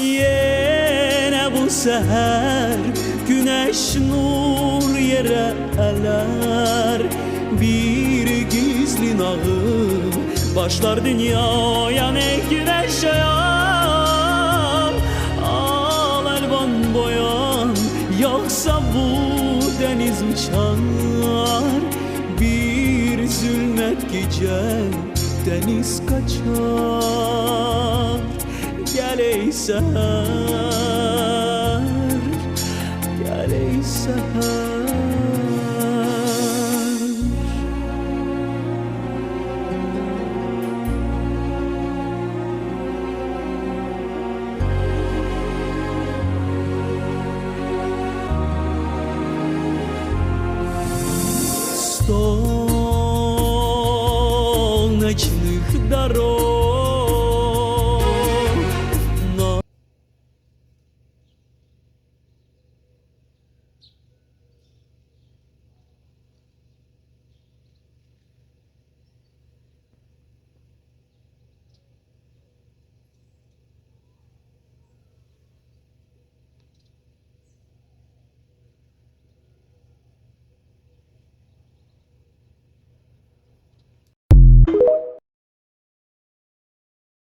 Yine bu seher güneş nur yere eler. Bir gizli nağıl başlar dünyaya ne güneş yağar. Al elvan boyan yoksa bu deniz uçar. Bir zulmet gece deniz kaçar. Gel ey seher, gel ey seher.